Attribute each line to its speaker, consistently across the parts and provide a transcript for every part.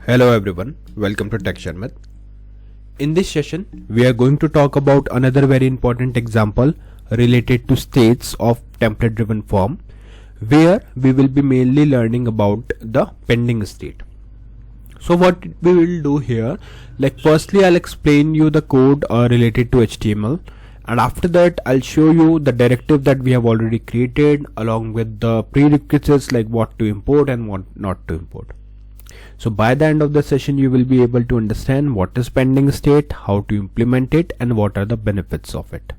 Speaker 1: Hello everyone, welcome to Sharmit. In this session, we are going to talk about another very important example related to states of template driven form, where we will be mainly learning about the pending state. So what we will do here, firstly I'll explain you the code related to HTML, and after that I'll show you the directive that we have already created along with the prerequisites like what to import and what not to import. So by the end of the session you will be able to understand what is pending state, how to implement it, and what are the benefits of it.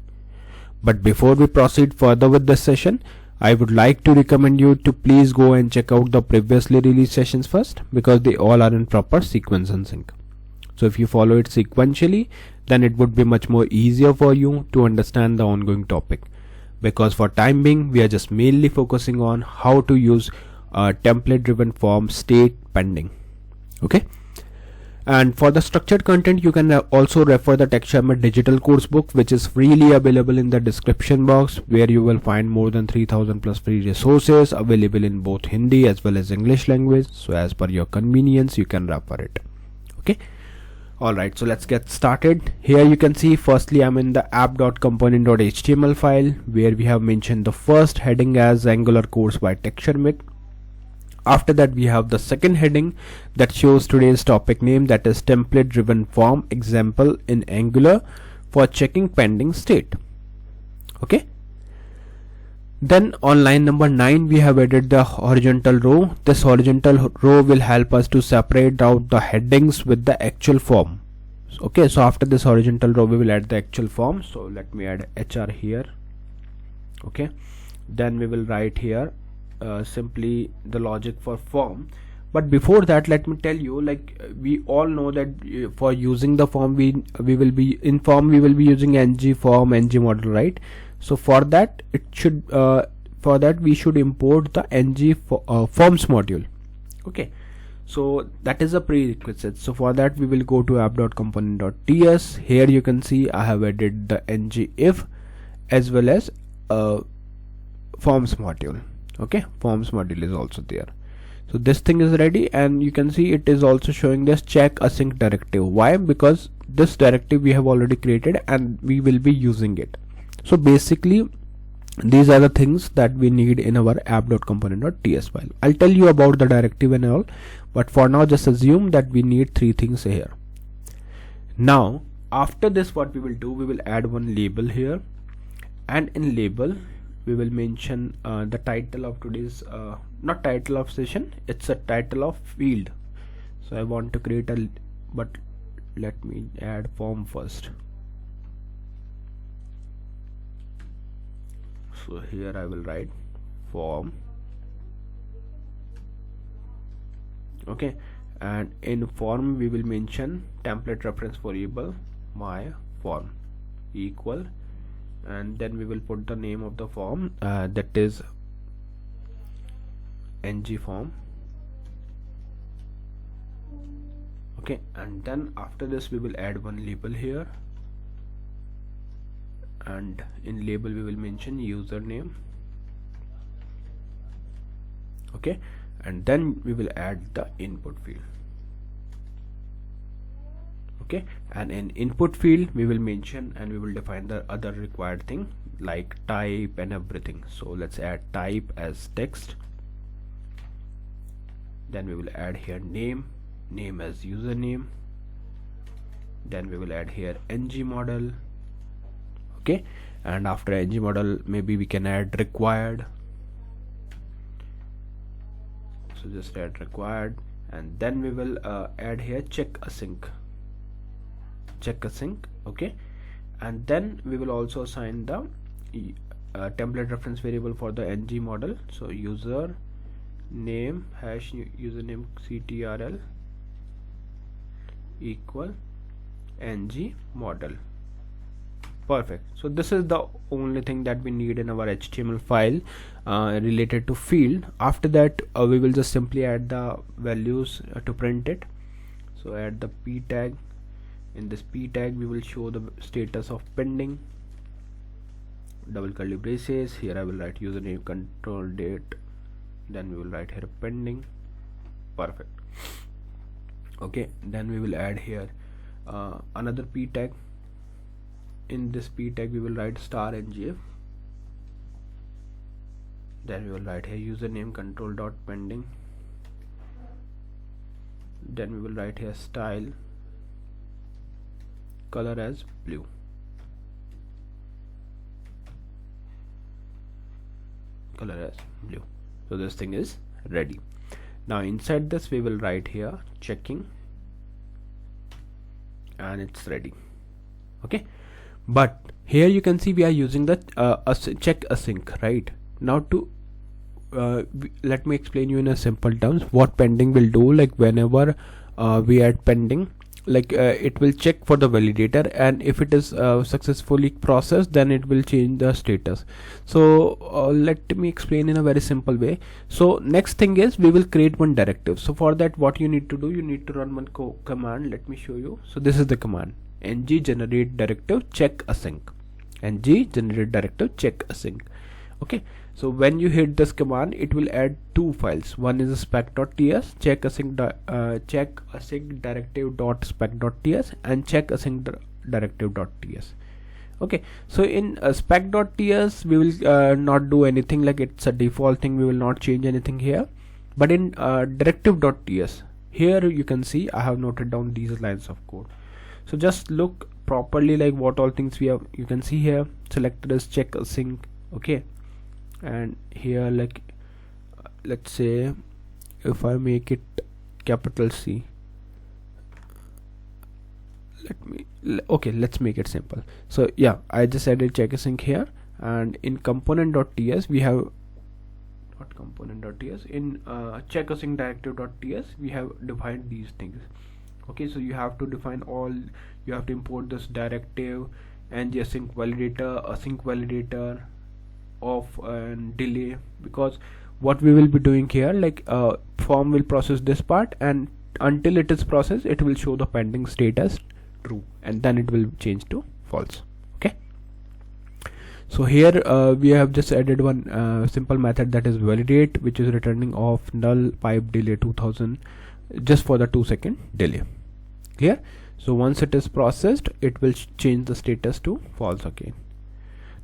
Speaker 1: But before we proceed further with this session, I would like to recommend you to please go and check out the previously released sessions first, because they all are in proper sequence and sync. So if you follow it sequentially, then it would be much more easier for you to understand the ongoing topic, because for time being we are just mainly focusing on how to use template driven form state pending. Okay, and for the structured content you can also refer the Sharmit digital course book, which is freely available in the description box, where you will find more than 3000 plus free resources available in both Hindi as well as English language. So as per your convenience you can refer it. Okay, alright, so let's get started. Here you can see firstly I'm in the app.component.html file, where we have mentioned the first heading as Angular course by Sharmit. After that we have the second heading that shows today's topic name, that is template driven form example in Angular for checking pending state. Okay, then on line number 9 we have added the horizontal row. This horizontal row will help us to separate out the headings with the actual form. Okay, so after this horizontal row we will add the actual form. So let me add HR here. Okay, then we will write here simply the logic for form. But before that, let me tell you, we all know that for using the form we will be in form we will be using ng form, ngModel, right? So for that it should for that we should import the ng forms module. Okay, so that is a prerequisite. So for that we will go to app.component.ts. Here you can see I have added the ng if as well as forms module. Okay, forms module is also there. So this thing is ready, and you can see it is also showing this check async directive. Why? Because this directive we have already created and we will be using it. So basically these are the things that we need in our app.component.ts file. I'll tell you about the directive and all, but for now just assume that we need three things here. Now after this what we will do, we will add one label here, and in label we will mention the title of today's not title of session, it's a title of field. So I want to create a, but let me add form first. So here I will write form. Okay, and in form we will mention template reference variable my form equal, and then we will put the name of the form that is ng form. Okay, and then after this we will add one label here, and in label we will mention username. Okay, and then we will add the input field. Okay, and in input field we will mention and we will define the other required thing like type and everything. So let's add type as text, then we will add here name as username, then we will add here ngModel. Okay, and after ngModel maybe we can add required. So just add required, and then we will add here check async. Okay, and then we will also assign the template reference variable for the ngModel. So user name hash username ctrl equal ngModel. Perfect. So this is the only thing that we need in our HTML file related to field. After that we will just simply add the values to print it. So add the p tag. In this p tag we will show the status of pending, double curly braces. Here I will write username control date, then we will write here pending. Perfect. Okay, then we will add here another p tag. In this p tag we will write *ngf. Then we will write here username control.pending. Then we will write here style, color as blue. So this thing is ready. Now inside this we will write here checking, and it's ready. Okay, but here you can see we are using the check async, right? Now to let me explain you in a simple terms what pending will do. Like whenever we add pending, like it will check for the validator, and if it is successfully processed, then it will change the status. So let me explain in a very simple way. So next thing is we will create one directive. So for that, what you need to do, you need to run one command. Let me show you. So this is the command: ng generate directive check async. ng generate directive check async. Okay, so when you hit this command, it will add two files. One is spec.ts, check async directive.spec.ts, and check async directive.ts. Okay, so in spec.ts we will not do anything, like it's a default thing, we will not change anything here. But in directive.ts, here you can see I have noted down these lines of code. So just look properly, like what all things we have. You can see here selected as check async. Okay, and here, like let's say if I make it capital C, let's make it simple. So yeah, I just added check async here, and in component.ts we have not component.ts, in check async directive.ts we have defined these things. Okay, so you have to define all, you have to import this directive and the async validator of and delay, because what we will be doing here, like form will process this part, and until it is processed it will show the pending state as true, and then it will change to false. Okay, so here we have just added one simple method, that is validate, which is returning of null pipe delay 2000 just for the 2-second delay. Clear? So once it is processed, it will change the status to false again.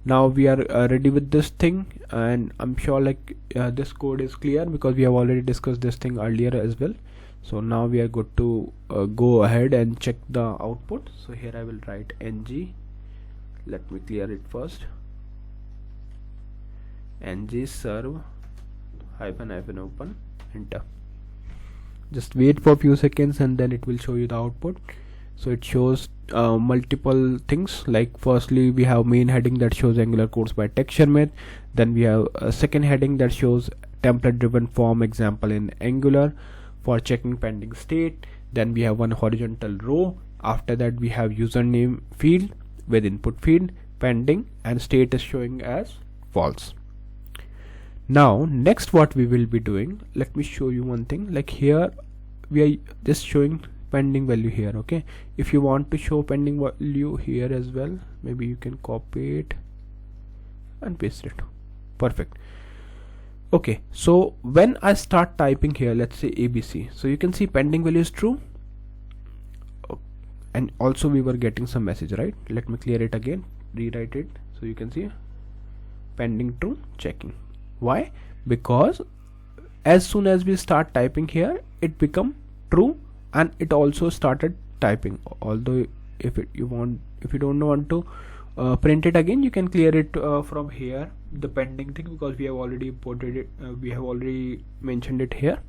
Speaker 1: Now we are ready with this thing, and I'm sure like this code is clear because we have already discussed this thing earlier as well. So now we are good to go ahead and check the output. So here I will write ng, let me clear it first, ng serve -- open, enter. Just wait for a few seconds and then it will show you the output. So it shows multiple things, like firstly we have main heading that shows Angular course by Sharmit. Then we have a second heading that shows template driven form example in Angular for checking pending state. Then we have one horizontal row. After that we have username field with input field pending, and state is showing as false. Now next what we will be doing, let me show you one thing. Like here we are just showing pending value here. Okay, if you want to show pending value here as well, maybe you can copy it and paste it. Perfect. Okay, so when I start typing here, let's say ABC, so you can see pending value is true, and also we were getting some message, right? Let me clear it again, rewrite it, so you can see pending true checking. Why? Because as soon as we start typing here, it become true, and it also started typing. Although if you don't want to print it again, you can clear it from here, the pending thing, because we have already imported it, we have already mentioned it here.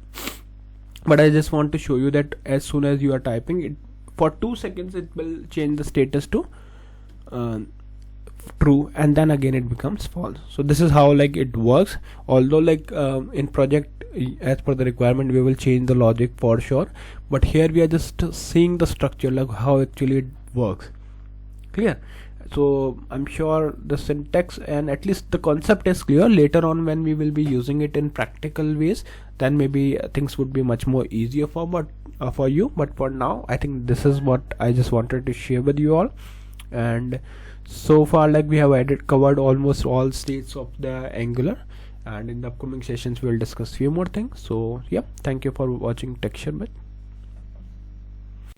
Speaker 1: But I just want to show you that as soon as you are typing it, for 2 seconds it will change the status to true, and then again it becomes false. So this is how like it works. Although like in project, as per the requirement, we will change the logic for sure, but here we are just seeing the structure, like how actually it works. Clear? So I'm sure the syntax and at least the concept is clear. Later on when we will be using it in practical ways, then maybe things would be much more easier for you, but for now I think this is what I just wanted to share with you all. And so far, like we have covered almost all states of the Angular, and in the upcoming sessions we will discuss few more things. So yeah, thank you for watching Sharmit.